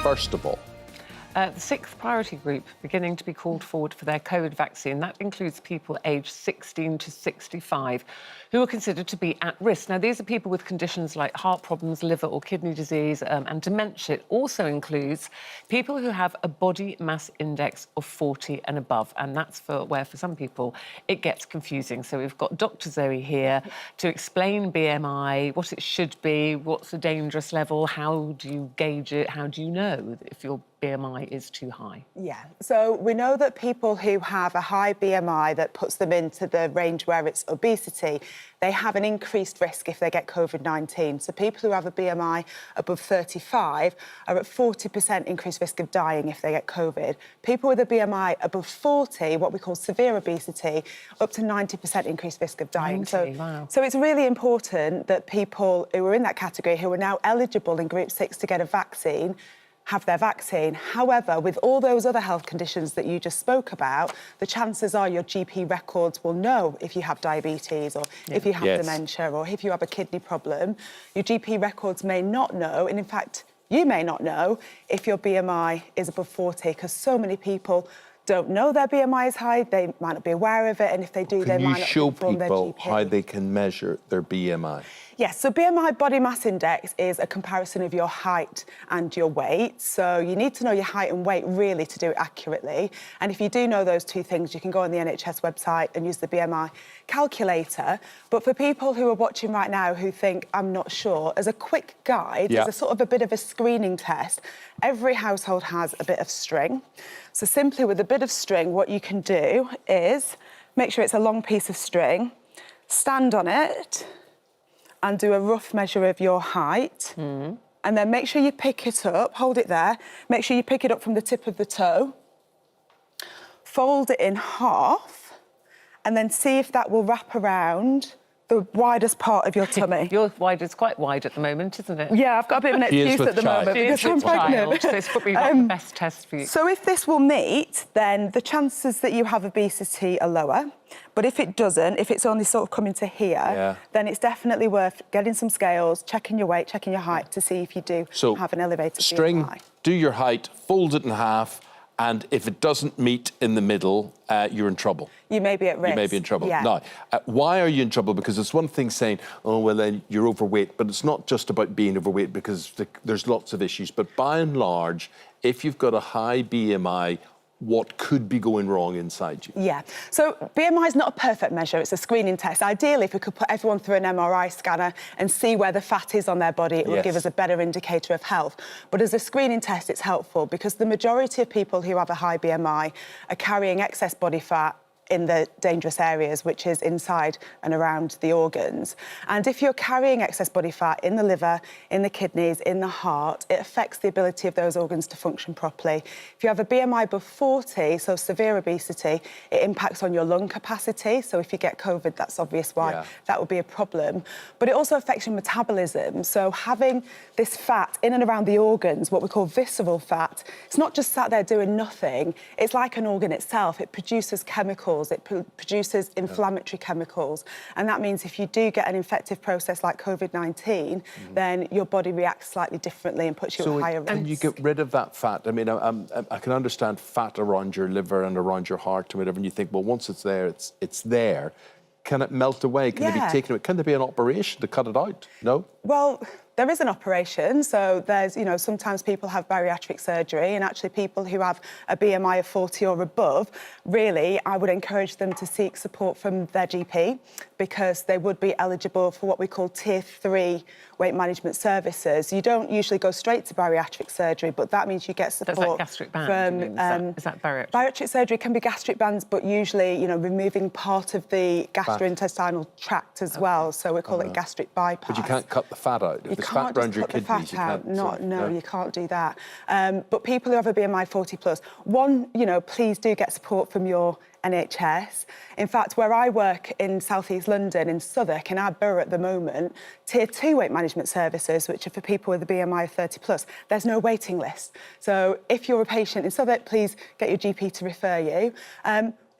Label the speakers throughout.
Speaker 1: first of all?
Speaker 2: The sixth priority group beginning to be called forward for their COVID vaccine. That includes people aged 16 to 65 who are considered to be at risk. Now, these are people with conditions like heart problems, liver or kidney disease and dementia. It also includes people who have a body mass index of 40 and above. And that's where, for some people, it gets confusing. So we've got Dr. Zoe here to explain BMI, what it should be, what's the dangerous level, how do you gauge it, how do you know if your BMI is too high?
Speaker 3: Yeah, so we know that people who have a high BMI that puts them into the range where it's obesity, they have an increased risk if they get COVID-19. So people who have a BMI above 35 are at 40% increased risk of dying if they get COVID. People with a BMI above 40, what we call severe obesity, up to 90% increased risk of dying.
Speaker 2: 90, wow.
Speaker 3: So it's really important that people who are in that category, who are now eligible in Group 6 to get a vaccine, have their vaccine. However, with all those other health conditions that you just spoke about, the chances are your GP records will know if you have diabetes or if you have dementia or if you have a kidney problem. Your GP records may not know, and in fact, you may not know if your BMI is above 40, because so many people don't know their BMI is high, they might not be aware of it, and if they do, they might not inform their GP.
Speaker 1: Can you show people how they can measure their BMI?
Speaker 3: Yes, so BMI, body mass index, is a comparison of your height and your weight. So you need to know your height and weight, really, to do it accurately. And if you do know those two things, you can go on the NHS website and use the BMI calculator. But for people who are watching right now who think, I'm not sure, as a quick guide, as a sort of a bit of a screening test, every household has a bit of string. So simply with a bit of string, what you can do is make sure it's a long piece of string, stand on it, and do a rough measure of your height. And then make sure you pick it up, hold it there, make sure you pick it up from the tip of the toe, fold it in half, and then see if that will wrap around the widest part of your tummy.
Speaker 2: Your wide is quite wide at the moment, isn't it?
Speaker 3: Yeah, I've got a bit of an excuse at the moment because I'm pregnant.
Speaker 2: So it's probably not the best test for you.
Speaker 3: So if this will meet, then the chances that you have obesity are lower. But if it doesn't, if it's only sort of coming to here, then it's definitely worth getting some scales, checking your weight, checking your height to see if you do have an elevated
Speaker 1: string,
Speaker 3: BMI.
Speaker 1: Do your height, fold it in half, and if it doesn't meet in the middle, you're in trouble.
Speaker 3: You may be at risk.
Speaker 1: You may be in trouble.
Speaker 3: Yeah.
Speaker 1: Now, why are you in trouble? Because it's one thing saying, oh, well, then you're overweight, but it's not just about being overweight because there's lots of issues. But by and large, if you've got a high BMI, what could be going wrong inside you?
Speaker 3: Yeah, so BMI is not a perfect measure, it's a screening test. Ideally, if we could put everyone through an MRI scanner and see where the fat is on their body, it would give us a better indicator of health. But as a screening test, it's helpful because the majority of people who have a high BMI are carrying excess body fat in the dangerous areas, which is inside and around the organs. And if you're carrying excess body fat in the liver, in the kidneys, in the heart, it affects the ability of those organs to function properly. If you have a BMI above 40, so severe obesity, it impacts on your lung capacity. So if you get COVID, that's obvious why that would be a problem. But it also affects your metabolism. So having this fat in and around the organs, what we call visceral fat, it's not just sat there doing nothing. It's like an organ itself. It produces chemicals. It produces inflammatory chemicals. And that means if you do get an infective process like COVID-19, then your body reacts slightly differently and puts you at higher risk.
Speaker 1: Can you get rid of that fat? I mean, I can understand fat around your liver and around your heart and whatever, and you think, well, once it's there, it's there. Can it melt away? Can it be taken away? Can there be an operation to cut it out? No?
Speaker 3: Well, there is an operation. So there's, you know, sometimes people have bariatric surgery, and actually people who have a BMI of 40 or above, really, I would encourage them to seek support from their GP because they would be eligible for what we call Tier 3 weight management services. You don't usually go straight to bariatric surgery, but that means you get support
Speaker 2: That's like gastric band,
Speaker 3: from...
Speaker 2: Is that bariatric?
Speaker 3: Bariatric surgery can be gastric bands, but usually, you know, removing part of the gastrointestinal tract as well. So we call it gastric bypass.
Speaker 1: But you can't cut the fat out. If it's fat around your kidneys, you can't.
Speaker 3: No, you can't do that. But people who have a BMI 40 plus, you know, please do get support from your NHS. In fact, where I work in South East London, in Southwark, in our borough at the moment, Tier 2 weight management services, which are for people with a BMI of 30 plus, there's no waiting list. So if you're a patient in Southwark, please get your GP to refer you.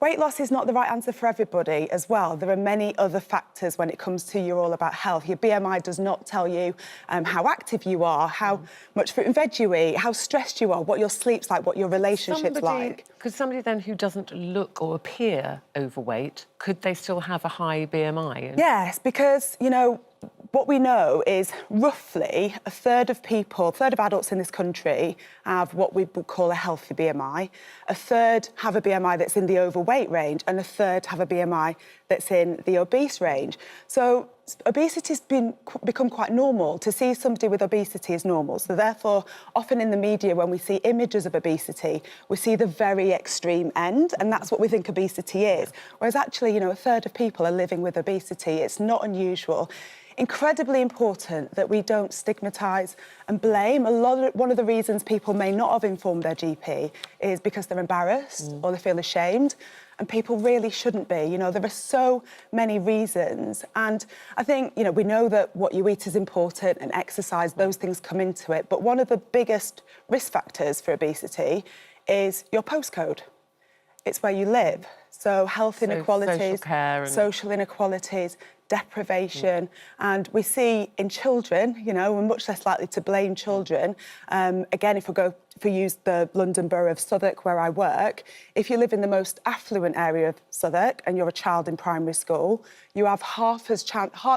Speaker 3: Weight loss is not the right answer for everybody as well. There are many other factors when it comes to You're All About Health. Your BMI does not tell you how active you are, how much fruit and veg you eat, how stressed you are, what your sleep's like, what your relationship's like.
Speaker 2: Could somebody then who doesn't look or appear overweight, could they still have a high BMI?
Speaker 3: Yes, because, you know, what we know is roughly a third of adults in this country have what we would call a healthy BMI. A third have a BMI that's in the overweight range, and a third have a BMI that's in the obese range. So obesity's become quite normal. To see somebody with obesity is normal. So therefore, often in the media, when we see images of obesity, we see the very extreme end, and that's what we think obesity is. Whereas actually, you know, a third of people are living with obesity. It's not unusual. Incredibly important that we don't stigmatise and blame. One of the reasons people may not have informed their GP is because they're embarrassed or they feel ashamed, and people really shouldn't be. You know, there are so many reasons, and I think, you know, we know that what you eat is important and exercise, those things come into it, but one of the biggest risk factors for obesity is your postcode. It's where you live. So health inequalities, social inequalities, deprivation, and we see in children, you know, we're much less likely to blame children. Again, if we use the London Borough of Southwark, where I work, if you live in the most affluent area of Southwark and you're a child in primary school, you have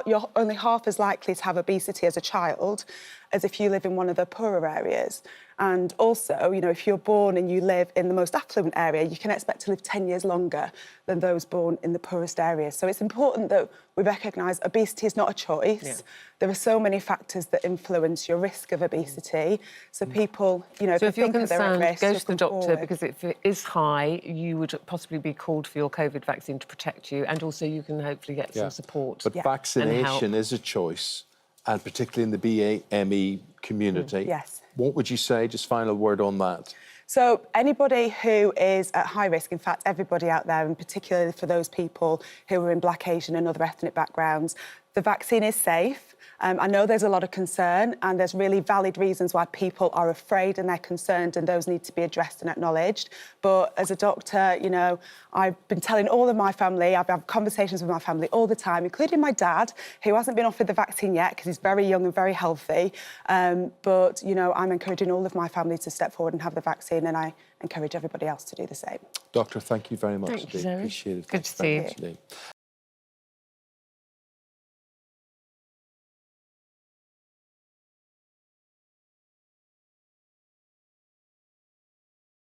Speaker 3: you're only half as likely to have obesity as a child as if you live in one of the poorer areas. And also, you know, if you're born and you live in the most affluent area, you can expect to live 10 years longer than those born in the poorest areas. So it's important that we recognise obesity is not a choice. Yeah. There are so many factors that influence your risk of obesity. So people, you know,
Speaker 2: so if you're concerned, go to the doctor
Speaker 3: forward.
Speaker 2: Because if it is high, you would possibly be called for your COVID vaccine to protect you, and also you can hopefully get some support.
Speaker 1: But vaccination is a choice, and particularly in the BME community.
Speaker 3: Yes.
Speaker 1: What would you say, just final word on that?
Speaker 3: So anybody who is at high risk, in fact, everybody out there, and particularly for those people who are in Black, Asian and other ethnic backgrounds, the vaccine is safe. I know there's a lot of concern, and there's really valid reasons why people are afraid and they're concerned, and those need to be addressed and acknowledged. But as a doctor, you know, I've been telling all of my family, I've had conversations with my family all the time, including my dad, who hasn't been offered the vaccine yet because he's very young and very healthy. But, you know, I'm encouraging all of my family to step forward and have the vaccine, and I encourage everybody else to do the same.
Speaker 1: Doctor, thank you very much.
Speaker 2: Thank you, Zoe.
Speaker 1: Appreciate it.
Speaker 2: Good to see you.